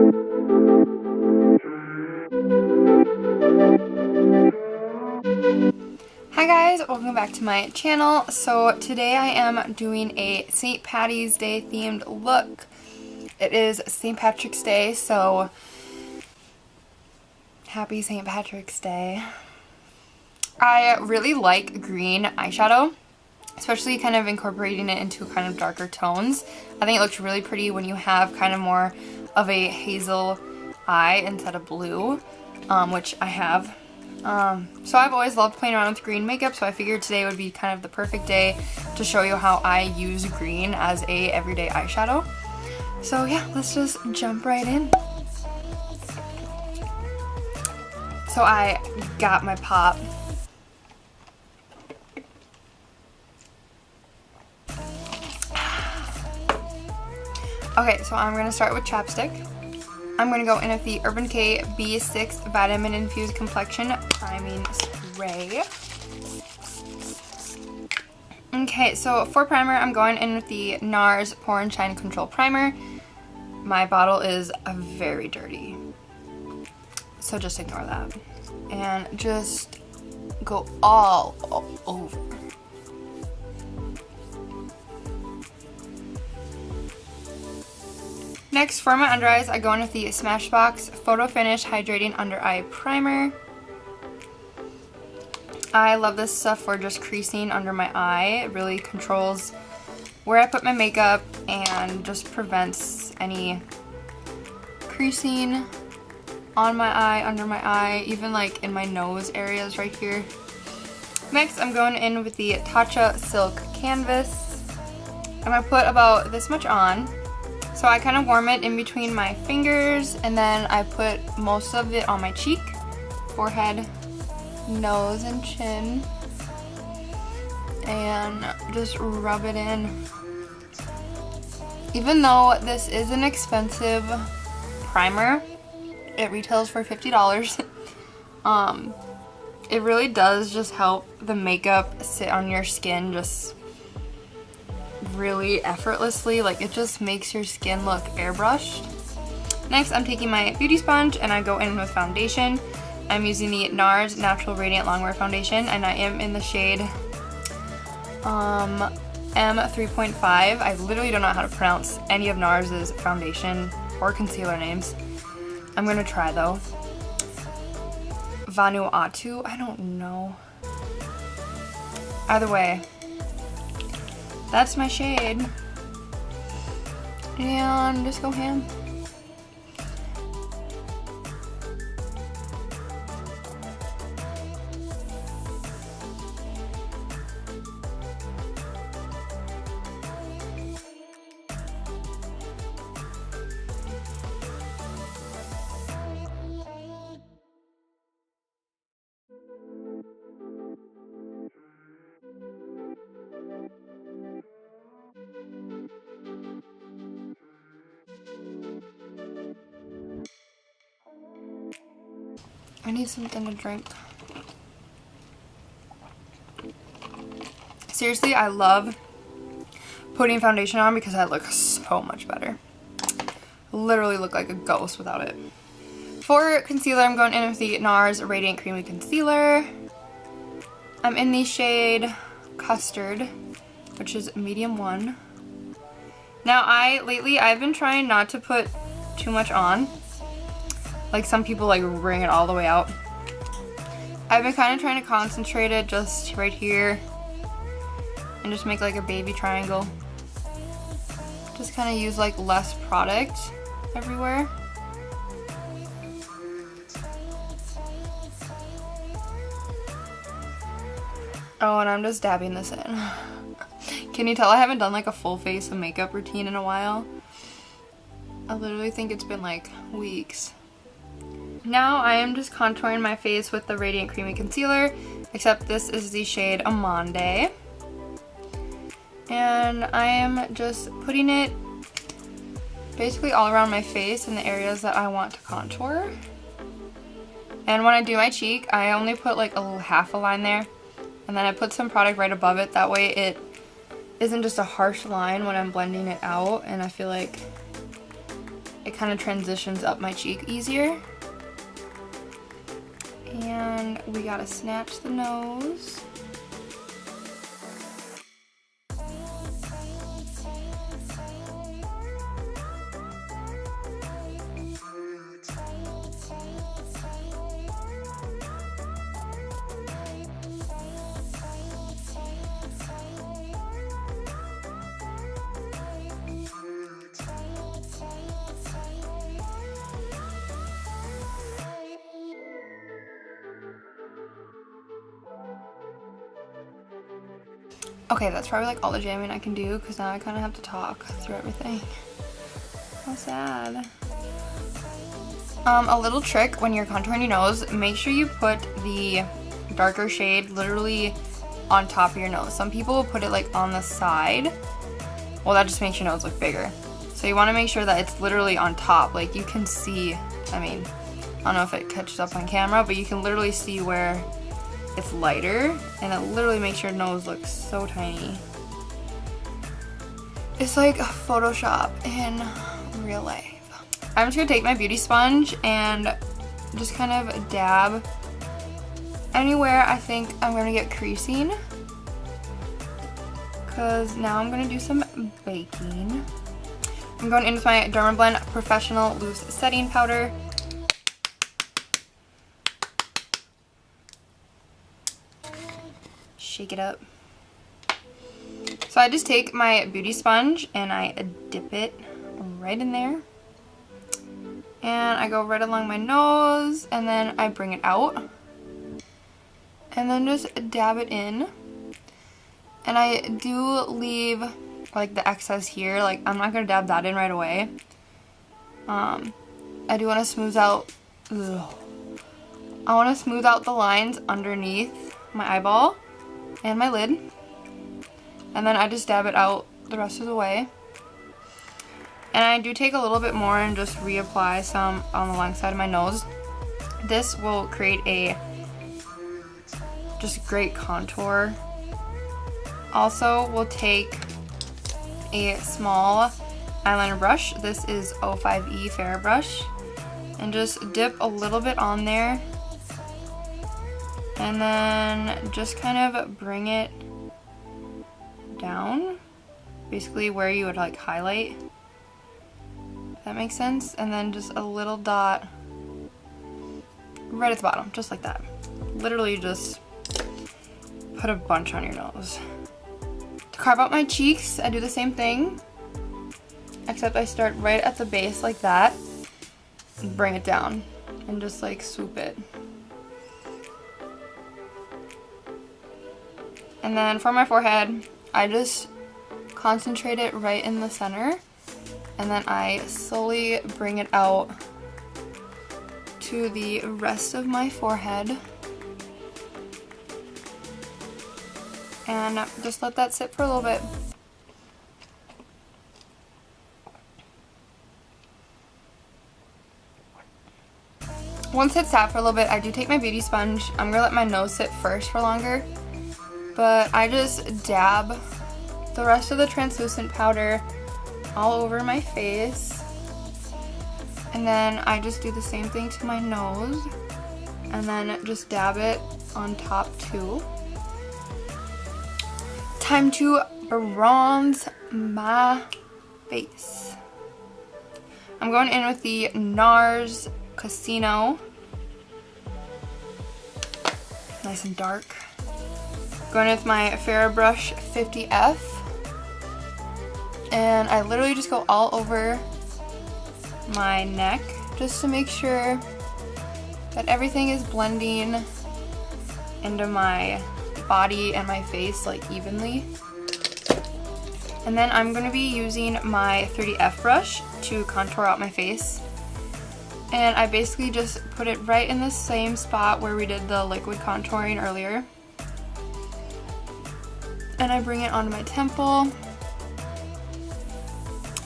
Hi guys, welcome back to my channel. So today I am doing a St. Patty's Day themed look. It is St. Patrick's Day, so happy St. Patrick's Day. I really like green eyeshadow, especially kind of incorporating it into kind of darker tones. I think it looks really pretty when you have kind of more of a hazel eye instead of blue, which I have. So I've always loved playing around with green makeup, so I figured today would be kind of the perfect day to show you how I use green as a everyday eyeshadow. So yeah, let's just jump right in. So I got my pop. Okay, so I'm going to start with chapstick. I'm going to go in with the Urban Decay B6 Vitamin-Infused Complexion Priming Spray. Okay, so for primer, I'm going in with the NARS Pore and Shine Control Primer. My bottle is very dirty, so just ignore that. And just go all over. Next, for my under eyes, I go in with the SMASHBOX Photo Finish Hydrating Under Eye Primer. I love this stuff for just creasing under my eye. It really controls where I put my makeup and just prevents any creasing on my eye, under my eye, even like in my nose areas right here. Next, I'm going in with the Tatcha Silk Canvas. I'm going to put about this much on. So I kind of warm it in between my fingers, and then I put most of it on my cheek, forehead, nose, and chin, and just rub it in. Even though this is an expensive primer, it retails for $50. It really does just help the makeup sit on your skin just really effortlessly. Like, it just makes your skin look airbrushed. Next, I'm taking my beauty sponge and I go in with foundation. I'm using the NARS Natural Radiant Longwear Foundation, and I am in the shade M3.5. I literally don't know how to pronounce any of NARS's foundation or concealer names. I'm gonna try though. Vanuatu? I don't know. Either way, that's my shade. And just go ham. I need something to drink. Seriously, I love putting foundation on because I look so much better. Literally look like a ghost without it. For concealer, I'm going in with the NARS Radiant Creamy Concealer. I'm in the shade Custard, which is medium 1. Now, lately I've been trying not to put too much on. Like, some people like bring it all the way out. I've been kind of trying to concentrate it just right here and just make like a baby triangle. Just kind of use like less product everywhere. Oh, and I'm just dabbing this in. Can you tell I haven't done like a full face of makeup routine in a while? I literally think it's been like weeks. Now I am just contouring my face with the Radiant Creamy Concealer, except this is the shade Amande. And I am just putting it basically all around my face in the areas that I want to contour. And when I do my cheek, I only put like a little half a line there, and then I put some product right above it. That way it isn't just a harsh line when I'm blending it out, and I feel like it kind of transitions up my cheek easier. And we gotta snatch the nose. Okay, that's probably like all the jamming I can do because now I kind of have to talk through everything. How sad. A little trick when you're contouring your nose, make sure you put the darker shade literally on top of your nose. Some people will put it like on the side. Well, that just makes your nose look bigger. So you want to make sure that it's literally on top. Like you can see, I mean, I don't know if it catches up on camera, but you can literally see where it's lighter, and it literally makes your nose look so tiny. It's like Photoshop in real life. I'm just gonna take my beauty sponge and just kind of dab anywhere I think I'm gonna get creasing, because now I'm gonna do some baking. I'm going in with my DERMABLEND Professional Loose Setting Powder. Shake it up. So I just take my beauty sponge and I dip it right in there. And I go right along my nose and then I bring it out. And then just dab it in. And I do leave like the excess here. Like I'm not going to dab that in right away. I do want to smooth out. I want to smooth out the lines underneath my eyeball and my lid, and then I just dab it out the rest of the way. And I do take a little bit more and just reapply some on the long side of my nose. This will create a just great contour. Also, we'll take a small eyeliner brush. This is 05E Fair brush, and just dip a little bit on there. And then just kind of bring it down, basically where you would like highlight, if that makes sense. And then just a little dot right at the bottom, just like that. Literally just put a bunch on your nose. To carve out my cheeks, I do the same thing, except I start right at the base like that, and bring it down, and just like swoop it. And then for my forehead, I just concentrate it right in the center, and then I slowly bring it out to the rest of my forehead. And just let that sit for a little bit. Once it's sat for a little bit, I do take my beauty sponge. I'm gonna let my nose sit first for longer. But I just dab the rest of the translucent powder all over my face. And then I just do the same thing to my nose. And then just dab it on top too. Time to bronze my face. I'm going in with the NARS Casino. Nice and dark. Going with my Farrah Brush 50F. And I literally just go all over my neck just to make sure that everything is blending into my body and my face like evenly. And then I'm going to be using my 30F brush to contour out my face. And I basically just put it right in the same spot where we did the liquid contouring earlier. And I bring it onto my temple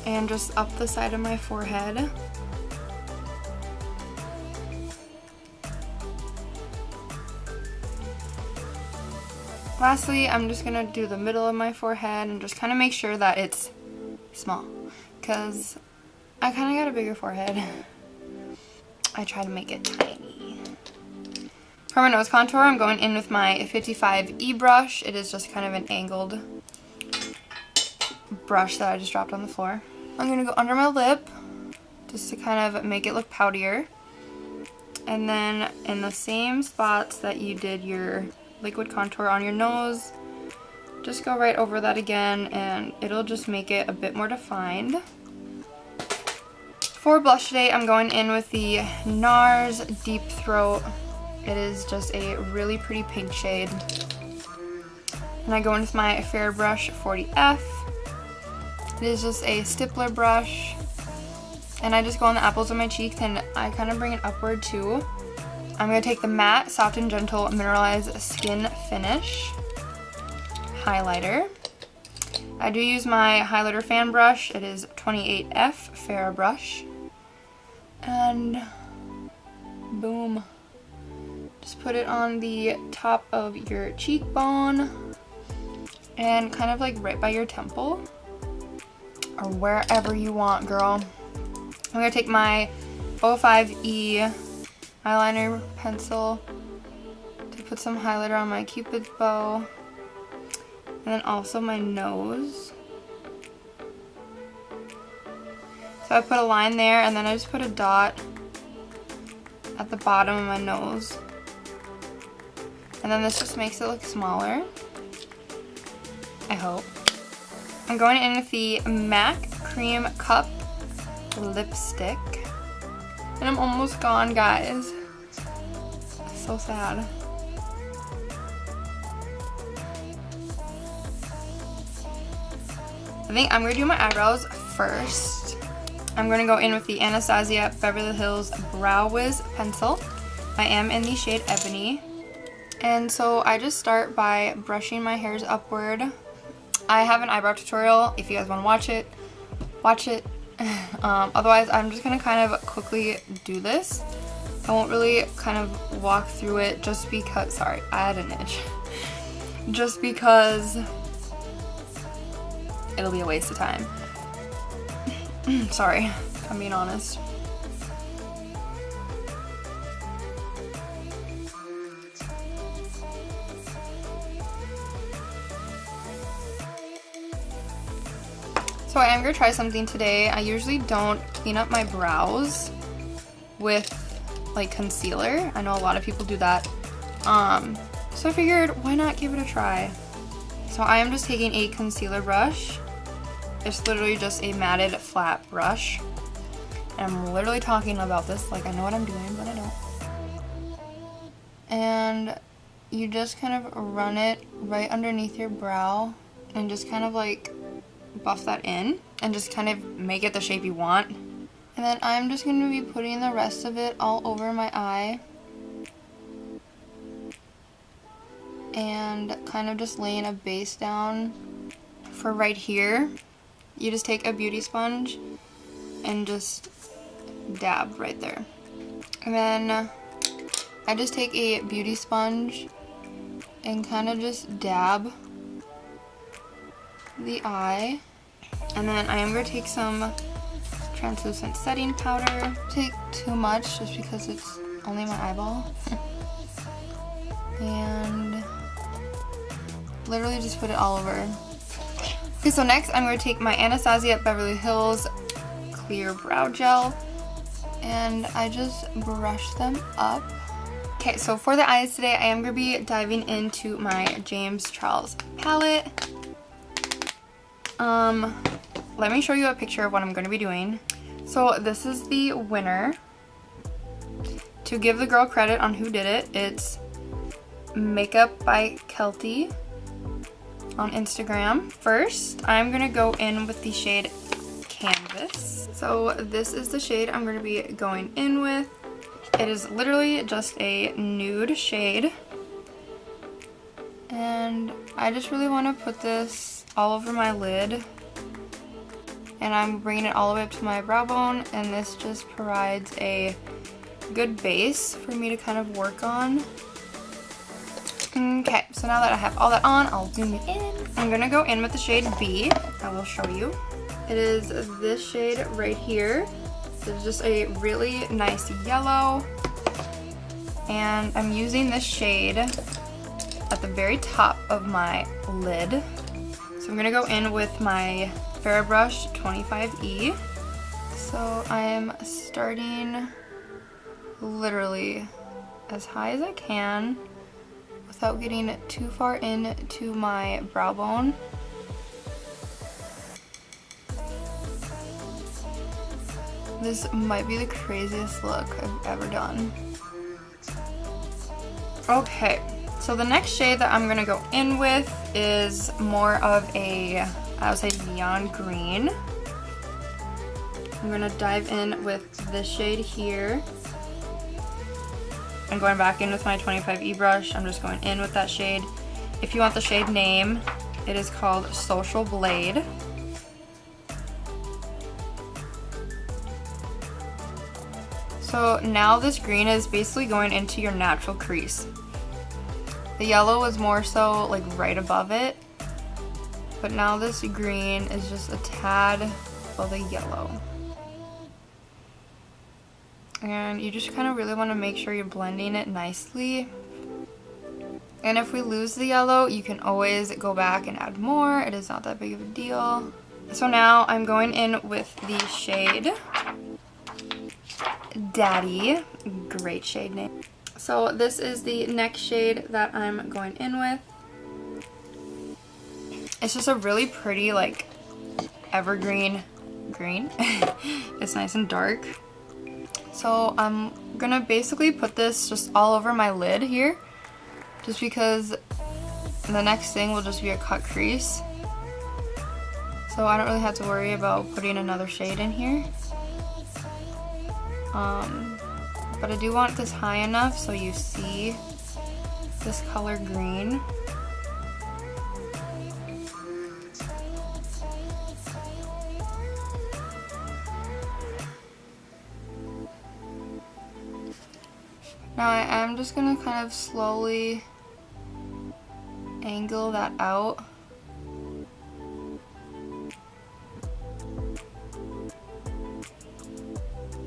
and just up the side of my forehead. Lastly, I'm just gonna do the middle of my forehead and just kind of make sure that it's small, because I kind of got a bigger forehead. I try to make it tiny. For my nose contour, I'm going in with my 55E brush. It is just kind of an angled brush that I just dropped on the floor. I'm going to go under my lip just to kind of make it look poutier. And then in the same spots that you did your liquid contour on your nose, just go right over that again and it'll just make it a bit more defined. For blush today, I'm going in with the NARS Deep Throat. It is just a really pretty pink shade. And I go in with my Fair Brush 40F. It is just a stippler brush. And I just go on the apples of my cheeks and I kind of bring it upward too. I'm going to take the matte, soft and gentle Mineralize Skinfinish Highlighter. I do use my highlighter fan brush. It is 28F Fair Brush. And boom. Just put it on the top of your cheekbone and kind of like right by your temple or wherever you want, girl. I'm going to take my 05E eyeliner pencil to put some highlighter on my Cupid's bow and then also my nose. So I put a line there and then I just put a dot at the bottom of my nose. And then this just makes it look smaller, I hope. I'm going in with the MAC Cream Cup Lipstick. And I'm almost gone, guys. So sad. I think I'm going to do my eyebrows first. I'm going to go in with the Anastasia Beverly Hills Brow Wiz pencil. I am in the shade Ebony. And so I just start by brushing my hairs upward. I have an eyebrow tutorial. If you guys want to watch it, watch it. Otherwise, I'm just going to kind of quickly do this. I won't really kind of walk through it just because, sorry, I had an itch. Just because it'll be a waste of time. Sorry, I'm being honest. So I am going to try something today. I usually don't clean up my brows with like concealer. I know a lot of people do that. So I figured why not give it a try. So I am just taking a concealer brush. It's literally just a matted flat brush. And I'm literally talking about this like I know what I'm doing, but I don't. And you just kind of run it right underneath your brow and just kind of like buff that in and just kind of make it the shape you want. And then I'm just going to be putting the rest of it all over my eye and kind of just laying a base down for right here. You just take a beauty sponge and just dab right there. And then I just take a beauty sponge and kind of just dab the eye. And then I am going to take some translucent setting powder. Take too much just because it's only my eyeball. And literally just put it all over. Okay, so next I'm going to take my Anastasia Beverly Hills Clear Brow Gel and I just brush them up. Okay, so for the eyes today, I am going to be diving into my James Charles palette. Let me show you a picture of what I'm going to be doing. So this is the winner. To give the girl credit on who did it, it's Makeup by Kelty on Instagram. First, I'm going to go in with the shade Canvas. So this is the shade I'm going to be going in with. It is literally just a nude shade. And I just really want to put this all over my lid. And I'm bringing it all the way up to my brow bone, and this just provides a good base for me to kind of work on. Okay, so now that I have all that on, I'll zoom it in. I'm gonna go in with the shade B. I will show you. It is this shade right here. It's just a really nice yellow. And I'm using this shade at the very top of my lid. So I'm gonna go in with my Fairbrush 25E. So I'm starting literally as high as I can without getting too far into my brow bone. This might be the craziest look I've ever done. Okay, so the next shade that I'm gonna go in with is more of a, I would say, neon green. I'm gonna dive in with this shade here. I'm going back in with my 25E brush. I'm just going in with that shade. If you want the shade name, it is called Social Blade. So now this green is basically going into your natural crease. The yellow was more so like right above it, but now this green is just a tad above the yellow. And you just kind of really want to make sure you're blending it nicely. And if we lose the yellow, you can always go back and add more. It is not that big of a deal. So now I'm going in with the shade Daddy. Great shade name. So this is the next shade that I'm going in with. It's just a really pretty, like, evergreen green. It's nice and dark. So I'm gonna basically put this just all over my lid here, just because the next thing will just be a cut crease. So I don't really have to worry about putting another shade in here. But I do want this high enough so you see this color green. Now I am just going to kind of slowly angle that out.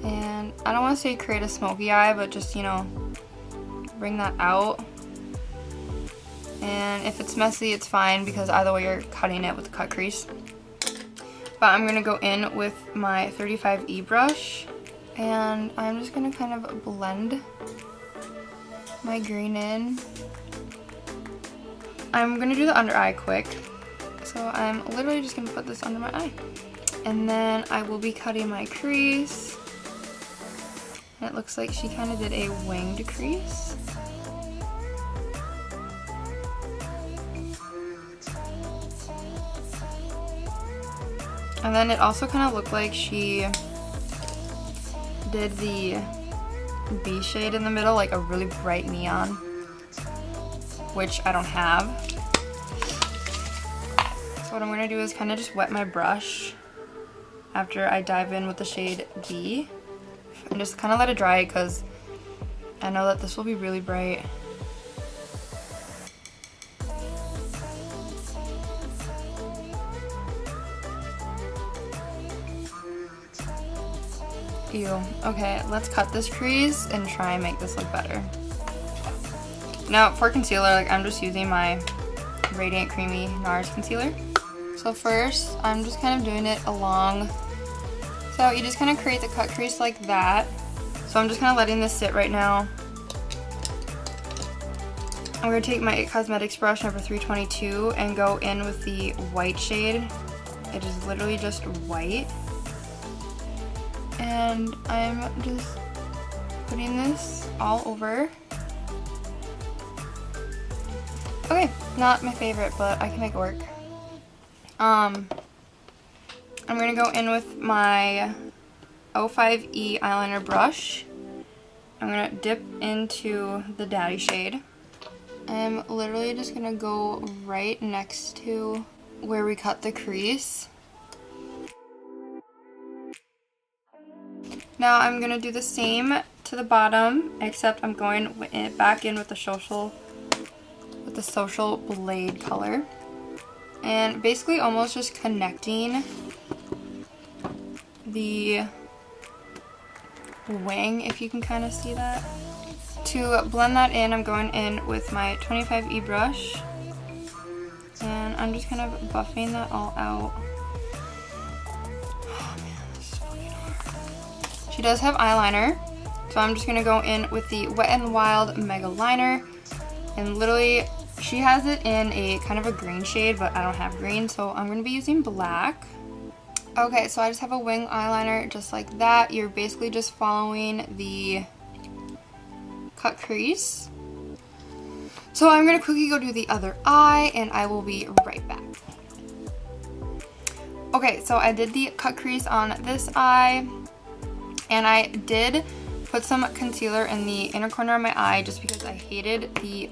And I don't want to say create a smoky eye, but just, you know, bring that out. And if it's messy, it's fine, because either way you're cutting it with the cut crease. But I'm going to go in with my 35E brush, and I'm just going to kind of blend my green in. I'm going to do the under eye quick. So I'm literally just going to put this under my eye. And then I will be cutting my crease. And it looks like she kind of did a winged crease. And then it also kind of looked like she did the B shade in the middle, like a really bright neon, which I don't have. So what I'm going to do is kind of just wet my brush after I dive in with the shade B, and just kind of let it dry, because I know that this will be really bright. Ew. Okay, let's cut this crease and try and make this look better. Now for concealer, like, I'm just using my Radiant Creamy NARS Concealer. So first, I'm just kind of doing it along. So you just kind of create the cut crease like that. So I'm just kind of letting this sit right now. I'm going to take my Cosmetics brush number 322 and go in with the white shade. It is literally just white. And I'm just putting this all over. Okay, not my favorite, but I can make it work. I'm gonna go in with my 05E eyeliner brush. I'm gonna dip into the Daddy shade. I'm literally just gonna go right next to where we cut the crease. Now I'm gonna do the same to the bottom, except I'm going back in with the Social Blade color, and basically almost just connecting the wing, if you can kind of see that. To blend that in, I'm going in with my 25E brush, and I'm just kind of buffing that all out. Oh man, this is fucking hard. She does have eyeliner, so I'm just going to go in with the Wet n Wild Mega Liner, and literally she has it in a kind of a green shade, but I don't have green, so I'm going to be using black. Okay, so I just have a wing eyeliner just like that. You're basically just following the cut crease. So I'm going to quickly go do the other eye, and I will be right back. Okay, so I did the cut crease on this eye, and I did put some concealer in the inner corner of my eye just because I hated the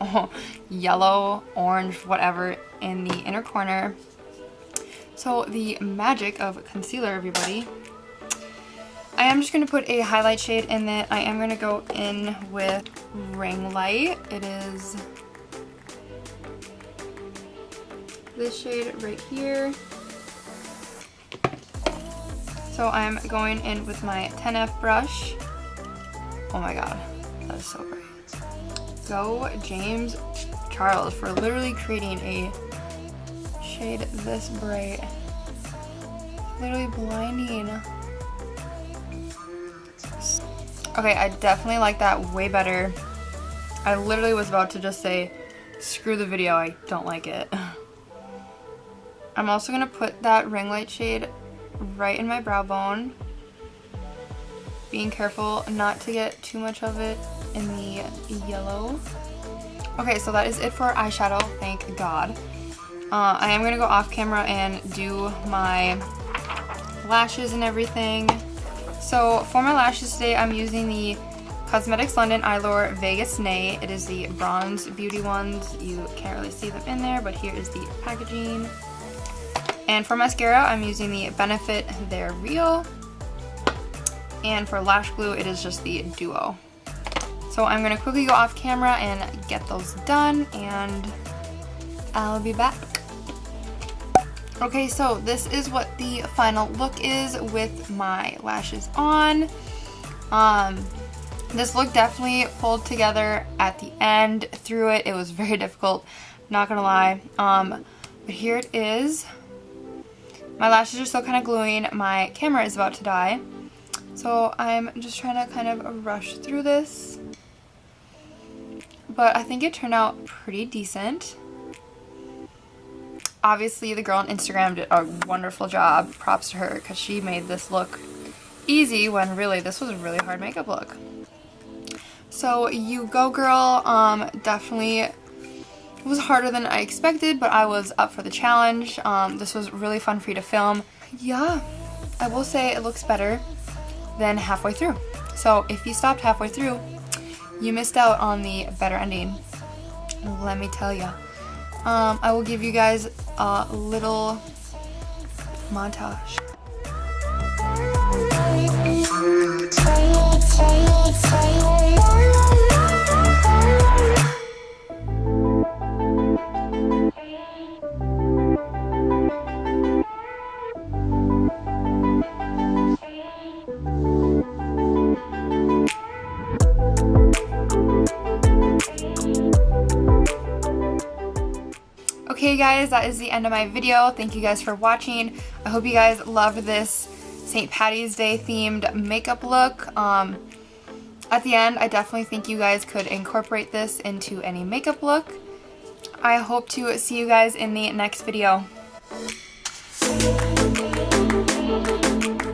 yellow, orange, whatever in the inner corner. So the magic of concealer, everybody. I am just going to put a highlight shade in it. I am going to go in with Ring Light. It is this shade right here. So I'm going in with my 10F brush. Oh my god, that is so bright. Go James Charles for literally creating a shade this bright. It's literally blinding. Okay, I definitely like that way better. I literally was about to just say, screw the video, I don't like it. I'm also going to put that ring light shade right in my brow bone. Being careful not to get too much of it in the yellow. Okay, so that is it for eyeshadow, thank God. I am going to go off camera and do my lashes and everything. So for my lashes today, I'm using the Cosmetics London-Vegas Nay. It is the Bronze Beauty ones. You can't really see them in there, but here is the packaging. And for mascara, I'm using the Benefit They're Real. And for lash glue, it is just the Duo. So I'm going to quickly go off camera and get those done, and I'll be back. Okay, so this is what the final look is with my lashes on. This look definitely pulled together at the end. Through it, it was very difficult, not gonna lie. But here it is. My lashes are still kind of gluing. My camera is about to die. So I'm just trying to kind of rush through this. But I think it turned out pretty decent. Obviously, the girl on Instagram did a wonderful job. Props to her, because she made this look easy when really this was a really hard makeup look. So you go, girl. Definitely was harder than I expected, but I was up for the challenge. This was really fun for you to film. Yeah, I will say it looks better than halfway through. So if you stopped halfway through, you missed out on the better ending. Let me tell ya. I will give you guys a little montage. Okay guys, that is the end of my video. Thank you guys for watching. I hope you guys loved this St. Patty's Day themed makeup look. At the end, I definitely think you guys could incorporate this into any makeup look. I hope to see you guys in the next video.